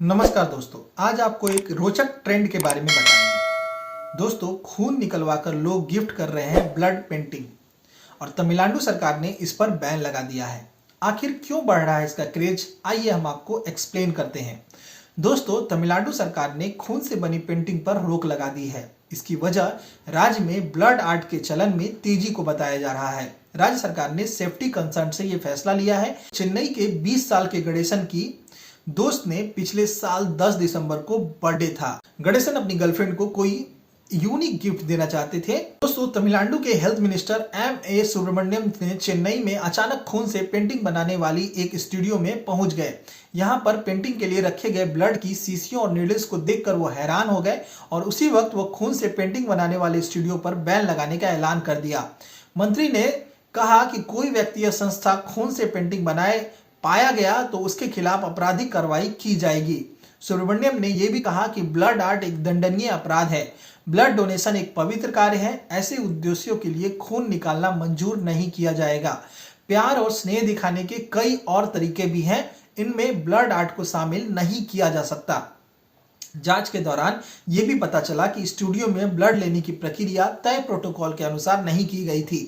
नमस्कार दोस्तों, आज आपको एक रोचक ट्रेंड के बारे में बताएंगे। दोस्तों, खून निकलवाकर लोग गिफ्ट कर रहे हैं ब्लड पेंटिंग और तमिलनाडु सरकार ने इस पर बैन लगा दिया है। आखिर क्यों बढ़ रहा है इसका क्रेज, आइए हम आपको एक्सप्लेन करते हैं। दोस्तों, तमिलनाडु सरकार ने खून से बनी पेंटिंग पर रोक लगा दी है। इसकी वजह राज्य में ब्लड आर्ट के चलन में तेजी को बताया जा रहा है। राज्य सरकार ने सेफ्टी कंसर्न से यह फैसला लिया है। चेन्नई के 20 साल के गणेशन की दोस्त ने पिछले साल 10 दिसंबर को बर्थडे था। गणेशन अपनी गर्लफ्रेंड को कोई यूनिक गिफ्ट देना चाहते थे। दोस्तों, तमिलनाडु के हेल्थ मिनिस्टर एम.ए. सुब्रमण्यम ने चेन्नई में अचानक खून से पेंटिंग बनाने वाली एक स्टूडियो में पहुंच गए। यहां पर पेंटिंग के लिए रखे गए ब्लड की शीशियों और नीडल्स को देखकर वो हैरान हो गए और उसी वक्त वो खून से पेंटिंग बनाने वाले स्टूडियो पर बैन लगाने का ऐलान कर दिया। मंत्री ने कहा कि कोई व्यक्ति या संस्था खून से पेंटिंग बनाए पाया गया तो उसके खिलाफ आपराधिक कार्रवाई की जाएगी। सुब्रमण्यम ने यह भी कहा कि ब्लड आर्ट एक दंडनीय अपराध है। ब्लड डोनेशन एक पवित्र कार्य है। ऐसे उद्देश्यों के लिए खून निकालना मंजूर नहीं किया जाएगा। प्यार और स्नेह दिखाने के कई और तरीके भी हैं, इनमें ब्लड आर्ट को शामिल नहीं किया जा सकता। जांच के दौरान यह भी पता चला कि स्टूडियो में ब्लड लेने की प्रक्रिया तय प्रोटोकॉल के अनुसार नहीं की गई थी।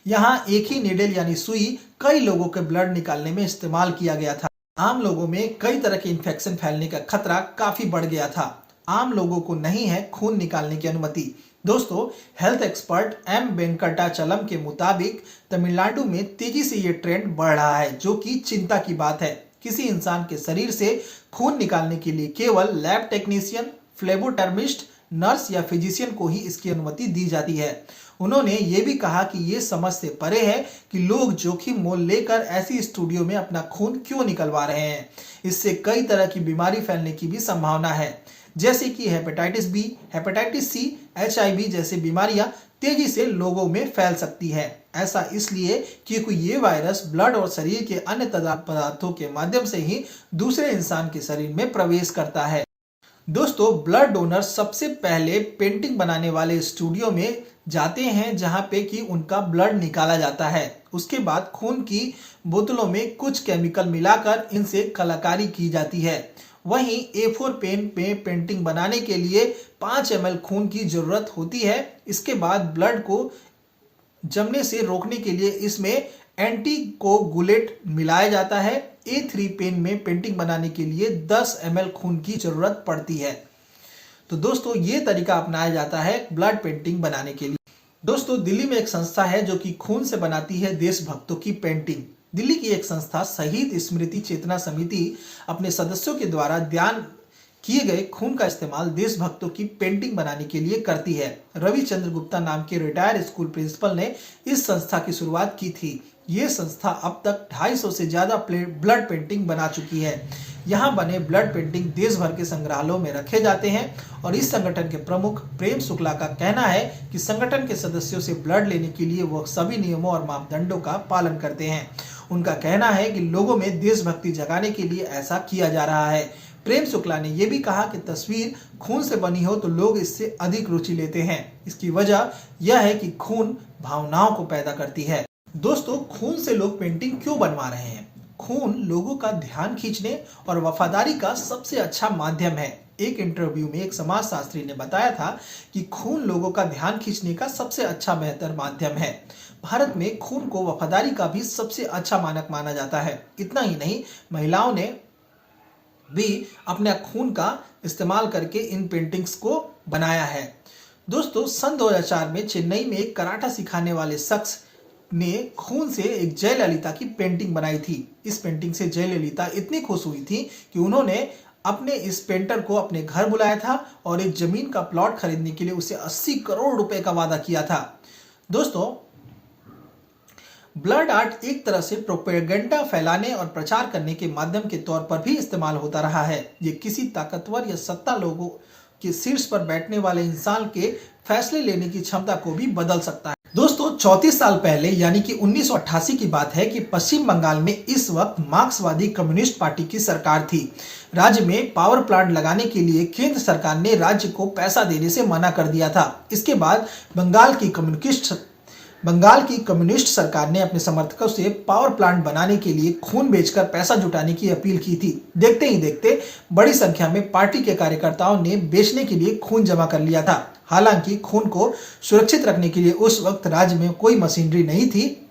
यहां एक ही नीडल यानी सुई कई लोगों के ब्लड निकालने में इस्तेमाल किया गया था। आम लोगों में कई तरह के इन्फेक्शन फैलने का खतरा काफी बढ़ गया था। आम लोगों को नहीं है खून निकालने की अनुमति। दोस्तों, हेल्थ एक्सपर्ट एम वेंकटाचलम के मुताबिक तमिलनाडु में तेजी से यह ट्रेंड बढ़ रहा है, जो कि चिंता की बात है। किसी इंसान के शरीर से खून निकालने के लिए केवल लैब टेक्नीशियन, फ्लेबोटर्मिस्ट, नर्स या फिजिशियन को ही इसकी अनुमति दी जाती है। उन्होंने ये भी कहा कि ये समझ से परे है कि लोग जोखिम मोल लेकर ऐसी स्टूडियो में अपना खून क्यों निकलवा रहे हैं। इससे कई तरह की बीमारी फैलने की भी संभावना है, जैसे कि hepatitis B, hepatitis C, HIV जैसी बीमारियां तेजी से लोगों में फैल सकती है। ऐसा इसलिए क्योंकि ये वायरस ब्लड और शरीर के अन्य पदार्थों के माध्यम से ही दूसरे इंसान के शरीर में प्रवेश करता है। दोस्तों, ब्लड डोनर सबसे पहले पेंटिंग बनाने वाले स्टूडियो में जाते हैं जहां पे कि उनका ब्लड निकाला जाता है। उसके बाद खून की बोतलों में कुछ केमिकल मिलाकर इनसे कलाकारी की जाती है। वहीं A4 पेन पे पेंटिंग बनाने के लिए 5 ml खून की जरूरत होती है। इसके बाद ब्लड को जमने से रोकने के लिए इसमें एंटीकोगुलेट मिलाया जाता है। A3 पेन में पेंटिंग बनाने के लिए 10 ml खून की जरूरत पड़ती है। तो दोस्तों, ये तरीका अपनाया जाता है ब्लड पेंटिंग बनाने के लिए। दोस्तों, दिल्ली में एक संस्था है जो कि खून से बनाती है देशभक्तों की पेंटिंग। दिल्ली की एक संस्था शहीद स्मृति चेतना समिति अपने सदस्यों के द्वारा दान किए गए खून का इस्तेमाल देशभक्तों की पेंटिंग बनाने के लिए करती है। रविचंद्र गुप्ता नाम के रिटायर्ड स्कूल प्रिंसिपल ने इस संस्था की शुरुआत की थी। ये संस्था अब तक 250 से ज्यादा ब्लड पेंटिंग बना चुकी है। यहाँ बने ब्लड पेंटिंग देश भर के संग्रहालयों में रखे जाते हैं और इस संगठन के प्रमुख प्रेम शुक्ला का कहना है कि संगठन के सदस्यों से ब्लड लेने के लिए वह सभी नियमों और मापदंडों का पालन करते हैं। उनका कहना है कि लोगों में देशभक्ति जगाने के लिए ऐसा किया जा रहा है। प्रेम शुक्ला ने यह भी कहा कि तस्वीर खून से बनी हो तो लोग इससे अधिक रुचि लेते हैं। इसकी वजह यह है कि खून भावनाओं को पैदा करती है। दोस्तों, खून से लोग पेंटिंग क्यों बनवा रहे हैं? खून लोगों का ध्यान खींचने और वफादारी का सबसे अच्छा माध्यम है। एक इंटरव्यू में एक समाजशास्त्री ने बताया था कि खून लोगों का ध्यान खींचने का सबसे अच्छा बेहतर माध्यम है। भारत में खून को वफादारी का भी सबसे अच्छा मानक माना जाता है। इतना ही नहीं, महिलाओं ने भी अपने खून का इस्तेमाल करके इन पेंटिंग्स को बनाया है। दोस्तों, सन 2004 में चेन्नई में एक कराटा सिखाने वाले शख्स ने खून से एक जयललिता की पेंटिंग बनाई थी। इस पेंटिंग से जयललिता इतनी खुश हुई थी कि उन्होंने अपने इस पेंटर को अपने घर बुलाया था और एक जमीन का प्लॉट खरीदने के लिए उसे 80 करोड़ रुपए का वादा किया था। दोस्तों, ब्लड आर्ट एक तरह से प्रोपेगेंडा फैलाने और प्रचार करने के माध्यम के तौर पर भी इस्तेमाल होता रहा है। ये किसी ताकतवर या सत्ता लोगों के शीर्ष पर बैठने वाले इंसान के फैसले लेने की क्षमता को भी बदल सकता है। दोस्तों, 34 साल पहले यानी कि 1988 की बात है कि पश्चिम बंगाल में इस वक्त मार्क्सवादी कम्युनिस्ट पार्टी की सरकार थी। राज्य में पावर प्लांट लगाने के लिए केंद्र सरकार ने राज्य को पैसा देने से मना कर दिया था। इसके बाद बंगाल की कम्युनिस्ट बंगाल की कम्युनिस्ट सरकार ने अपने समर्थकों से पावर प्लांट बनाने के लिए खून बेचकर पैसा जुटाने की अपील की थी। देखते ही देखते बड़ी संख्या में पार्टी के कार्यकर्ताओं ने बेचने के लिए खून जमा कर लिया था। हालांकि खून को सुरक्षित रखने के लिए उस वक्त राज्य में कोई मशीनरी नहीं थी।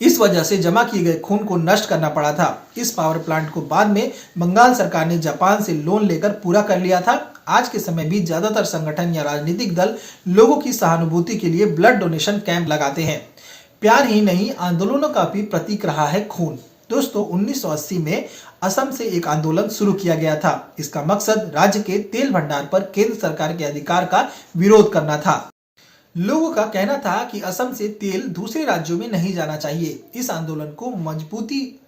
इस वजह से जमा किए गए खून को नष्ट करना पड़ा था। इस पावर प्लांट को बाद में बंगाल सरकार ने जापान से लोन लेकर पूरा कर लिया था। आज के समय भी ज्यादातर संगठन या राजनीतिक दल लोगों की सहानुभूति के लिए ब्लड डोनेशन कैंप लगाते हैं। प्यार ही नहीं, आंदोलनों का भी प्रतीक रहा है खून। दोस्तों, 1980 में असम से एक आंदोलन शुरू किया गया था। इसका मकसद राज्य के तेल भंडार पर केंद्र सरकार के अधिकार का विरोध करना था। लोगों का कहना था कि असम से तेल दूसरे राज्यों में नहीं जाना चाहिए। इस आंदोलन को मजबूती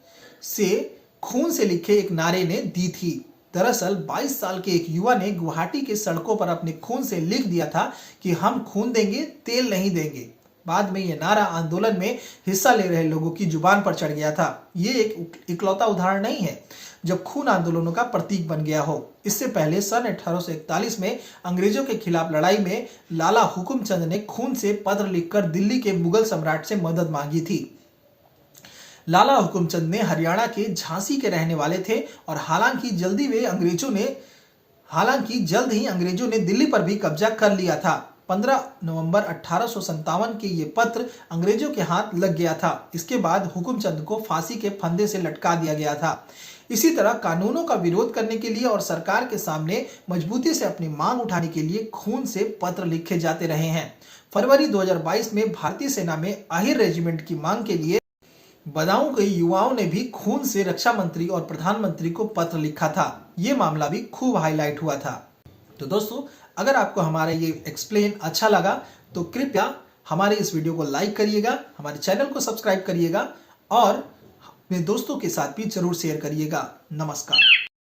से खून से लिखे एक नारे ने दी थी। दरअसल 22 साल के एक युवा ने गुवाहाटी के सड़कों पर अपने खून से लिख दिया था कि हम खून देंगे, तेल नहीं देंगे। बाद में यह नारा आंदोलन में हिस्सा ले रहे लोगों की जुबान पर चढ़ गया था। ये एक इकलौता उदाहरण नहीं है जब खून आंदोलनों का प्रतीक बन गया हो। इससे पहले सन 1841 में अंग्रेजों के खिलाफ लड़ाई में लाला हुकुमचंद ने खून से पत्र लिखकर दिल्ली के मुगल सम्राट से मदद मांगी थी। लाला हुकुमचंद ने हरियाणा के झांसी के रहने वाले थे और हालांकि जल्द ही अंग्रेजों ने दिल्ली पर भी कब्जा कर लिया था। 15 नवंबर 1857 के ये पत्र अंग्रेजों के हाथ लग गया था। इसके बाद हुकुमचंद को फांसी के फंदे से लटका दिया गया था। इसी तरह कानूनों का विरोध करने के लिए और सरकार के सामने मजबूती से अपनी मांग उठाने के लिए खून से पत्र लिखे जाते रहे हैं। फरवरी 2022 में भारतीय सेना में आहिर रेजिमेंट की मांग के लिए बदाऊं के युवाओं ने भी खून से रक्षा मंत्री और प्रधानमंत्री को पत्र लिखा था। ये मामला भी खूब हाईलाइट हुआ था। तो दोस्तों, अगर आपको हमारा ये एक्सप्लेन अच्छा लगा तो कृपया हमारे इस वीडियो को लाइक करिएगा, हमारे चैनल को सब्सक्राइब करिएगा और अपने दोस्तों के साथ भी जरूर शेयर करिएगा। नमस्कार।